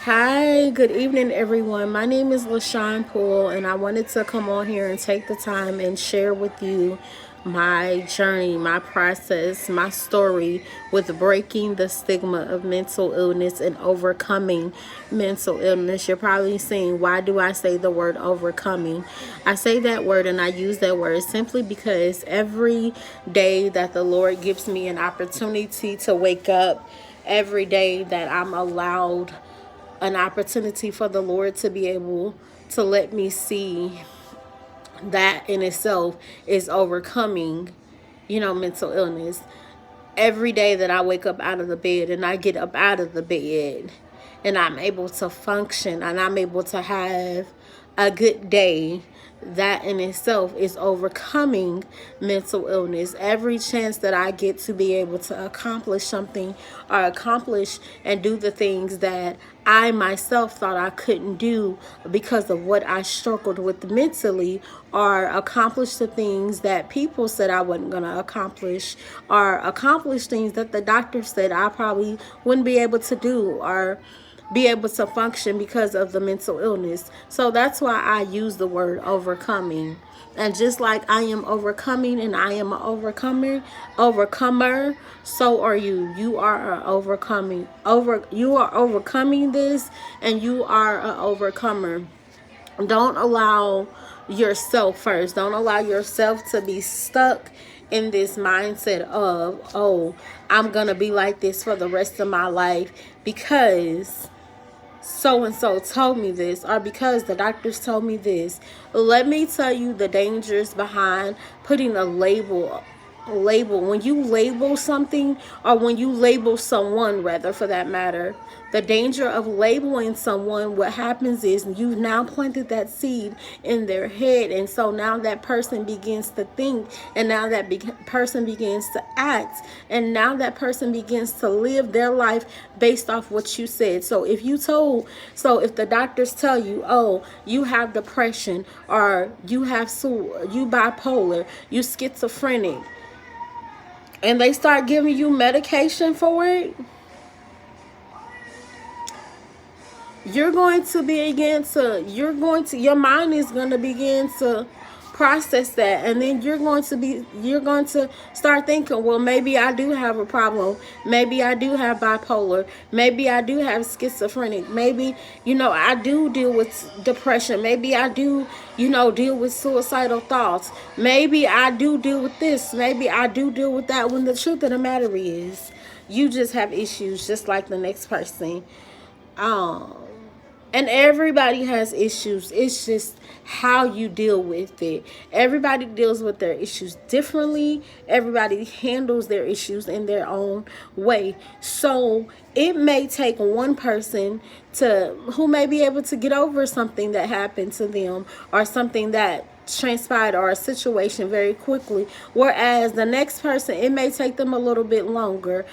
Hi, good evening, everyone. My name is LaShawn Poole, and I wanted to come on here and take the time and share with you my journey, my process, my story with breaking the stigma of mental illness and overcoming mental illness. You're probably saying, why do I say the word overcoming? I say that word and I use that word simply because every day that the Lord gives me an opportunity to wake up, every day that I'm allowed an opportunity for the Lord to be able to let me see that in itself is overcoming, mental illness. Every day that I wake up out of the bed and I get up out of the bed and I'm able to function and I'm able to have a good day, that in itself is overcoming mental illness. Every chance that I get to be able to accomplish something or accomplish and do the things that I myself thought I couldn't do because of what I struggled with mentally, or accomplish the things that people said I wasn't going to accomplish, or accomplish things that the doctor said I probably wouldn't be able to do, or be able to function because of the mental illness. So that's why I use the word overcoming. And just like I am overcoming and I am an overcomer, so are you. You are a overcoming. You are overcoming this and you are an overcomer. Don't allow yourself first. Don't allow yourself to be stuck in this mindset of, oh, I'm going to be like this for the rest of my life because so and so told me this, or because the doctors told me this. Let me tell you the dangers behind putting a label. When you label something, or when you label someone, rather, for that matter, the danger of labeling someone, what happens is you've now planted that seed in their head, and so now that person begins to think, and now that person begins to act, and now that person begins to live their life based off what you said. So if the doctors tell you, oh, you have depression, or you bipolar, you schizophrenic, and they start giving you medication for it, your mind is going to begin to process that, and then you're going to start thinking, well, maybe I do have a problem, maybe I do have bipolar, maybe I do have schizophrenic, maybe I do deal with depression, maybe I do deal with suicidal thoughts, maybe I do deal with this, maybe I do deal with that, when the truth of the matter is you just have issues just like the next person. um and everybody has issues. It's just how you deal with it. Everybody deals with their issues differently. Everybody handles their issues in their own way. So it may take one person who may be able to get over something that happened to them, or something that transpired, or a situation, very quickly. Whereas the next person, it may take them a little bit longer.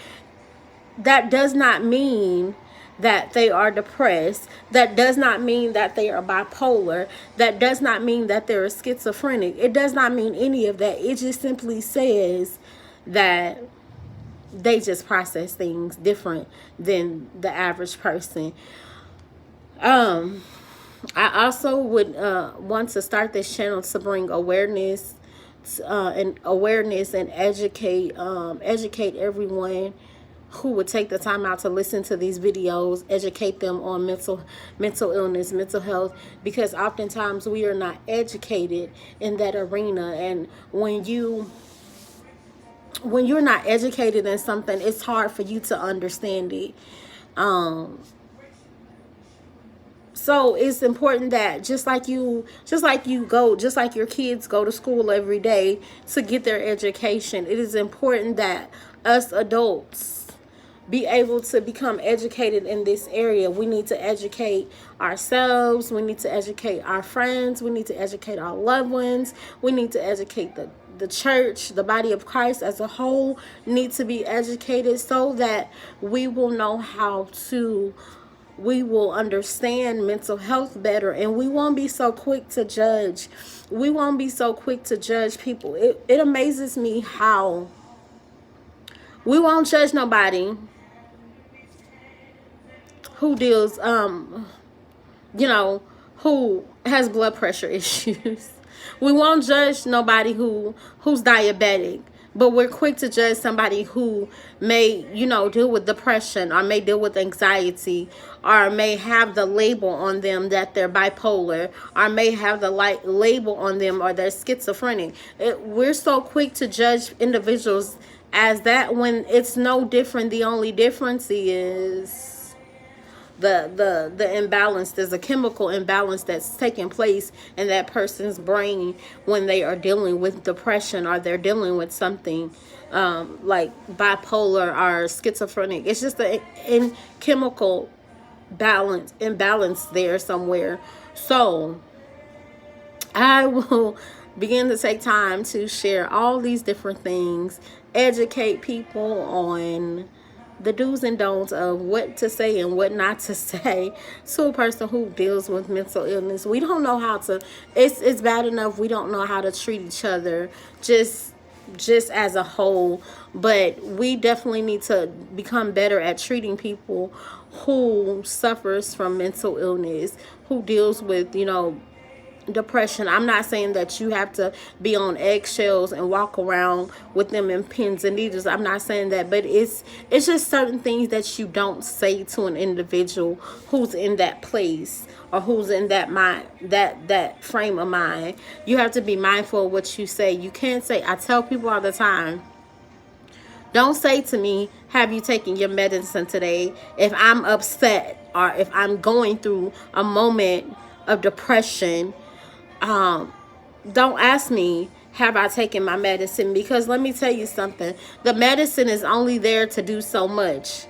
That does not mean that they are depressed. That does not mean that they are bipolar. That does not mean that they're schizophrenic. It does not mean any of that. It just simply says that they just process things different than the average person. I also would want to start this channel to bring awareness, and educate everyone who would take the time out to listen to these videos, educate them on mental illness, mental health, because oftentimes we are not educated in that arena. And when you're not educated in something, it's hard for you to understand it. So it's important that just like your kids go to school every day to get their education, it is important that us adults be able to become educated in this area. We need to educate ourselves. We need to educate our friends. We need to educate our loved ones. We need to educate the church, the body of Christ as a whole need to be educated, so that we will understand mental health better, and we won't be so quick to judge. We won't be so quick to judge people. It amazes me how we won't judge nobody who deals, you know, who has blood pressure issues. We won't judge nobody who's diabetic, but we're quick to judge somebody who may, deal with depression, or may deal with anxiety, or may have the label on them that they're bipolar, or may have the label on them or they're schizophrenic. We're so quick to judge individuals as that, when it's no different. The only difference is the imbalance. There's a chemical imbalance that's taking place in that person's brain when they are dealing with depression, or they're dealing with something like bipolar or schizophrenic. It's just a chemical imbalance there somewhere. So I will begin to take time to share all these different things, educate people on the do's and don'ts of what to say and what not to say to a person who deals with mental illness. We don't know how to, it's bad enough we don't know how to treat each other just as a whole, but we definitely need to become better at treating people who suffers from mental illness, who deals with, depression. I'm not saying that you have to be on eggshells and walk around with them in pins and needles. I'm not saying that, but it's just certain things that you don't say to an individual who's in that place, or who's in that mind, that frame of mind. You have to be mindful of what you say. You can't say, I tell people all the time, don't say to me, have you taken your medicine today? If I'm upset, or if I'm going through a moment of depression, don't ask me, have I taken my medicine? Because let me tell you something. The medicine is only there to do so much.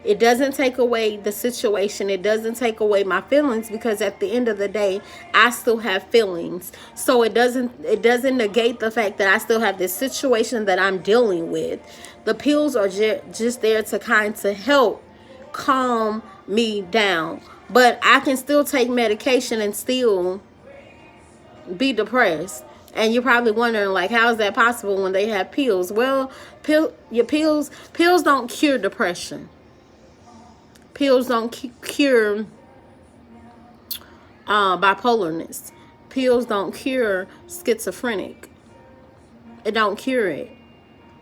It doesn't take away the situation. It doesn't take away my feelings, because at the end of the day, I still have feelings. So it doesn't negate the fact that I still have this situation that I'm dealing with. The pills are just there to kind of help calm me down. But I can still take medication and still be depressed. And you're probably wondering, like, how is that possible when they have pills? Well, pills don't cure depression. Pills don't cure bipolarness. Pills don't cure schizophrenic. It don't cure it.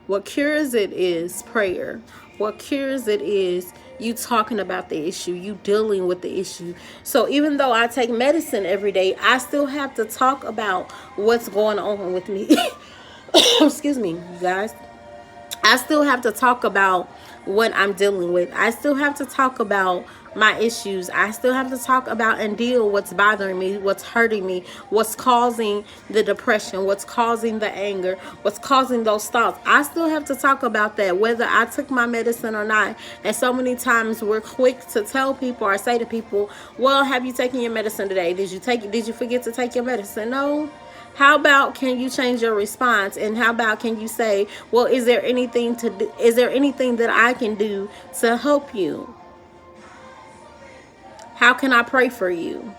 What cures it is prayer. What cures it is you talking about the issue, you dealing with the issue. So even though I take medicine every day, I still have to talk about what's going on with me. Excuse me, guys. I still have to talk about what I'm dealing with. I still have to talk about my issues. I still have to talk about and deal what's bothering me, what's hurting me, what's causing the depression, what's causing the anger, what's causing those thoughts. I still have to talk about that, whether I took my medicine or not. And so many times we're quick to tell people or say to people, well, have you taken your medicine today? Did you forget to take your medicine? No. How about, can you change your response? And how about, can you say, well, is there anything that I can do to help you? How can I pray for you?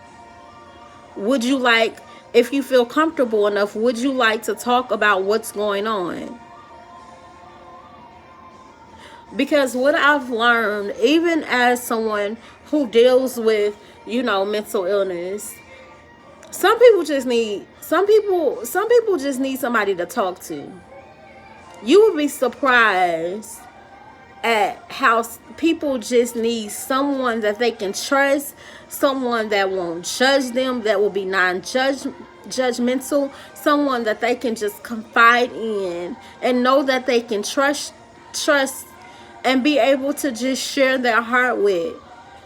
Would you like, if you feel comfortable enough, would you like to talk about what's going on? Because what I've learned, even as someone who deals with, mental illness, some people just need somebody to talk to. You would be surprised at how people just need someone that they can trust, someone that won't judge them, that will be non-judgmental, someone that they can just confide in and know that they can trust and be able to just share their heart with.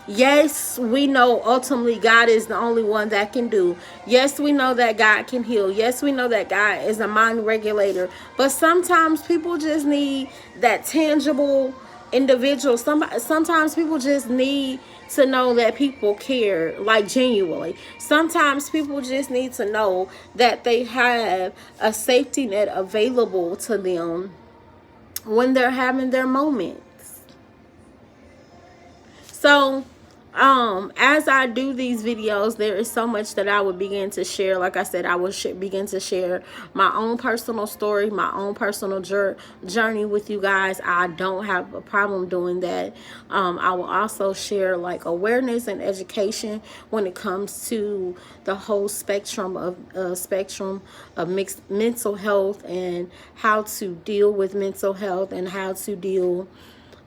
Yes, we know ultimately God is the only one that can do. Yes, we know that God can heal. Yes, we know that God is a mind regulator. But sometimes people just need that tangible individual. Sometimes people just need to know that people care, like genuinely. Sometimes people just need to know that they have a safety net available to them when they're having their moments. So As I do these videos, there is so much that I would begin to share. Like I said, I will begin to share my own personal story, my own personal journey with you guys. I don't have a problem doing that. I will also share like awareness and education when it comes to the whole spectrum of mixed mental health, and how to deal with mental health, and how to deal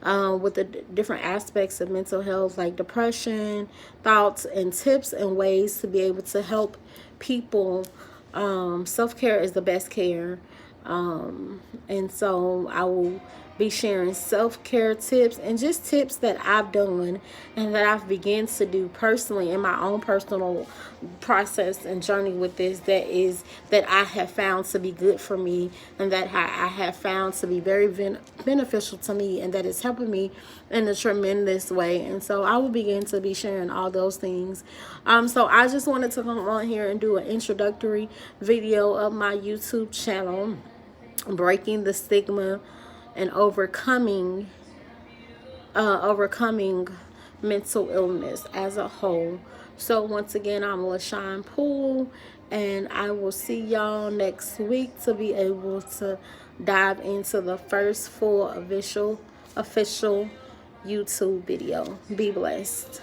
with the different aspects of mental health, like depression, thoughts, and tips and ways to be able to help people. Self-care is the best care. And so I will be sharing self-care tips and just tips that I've done and that I've begun to do personally in my own personal process and journey with this, that I have found to be good for me, and that I have found to be very beneficial to me, and that is helping me in a tremendous way. And so I will begin to be sharing all those things. So I just wanted to come on here and do an introductory video of my YouTube channel, breaking the stigma and overcoming mental illness as a whole. So once again, I'm LaShawn Poole, and I will see y'all next week to be able to dive into the first full official YouTube video. Be blessed.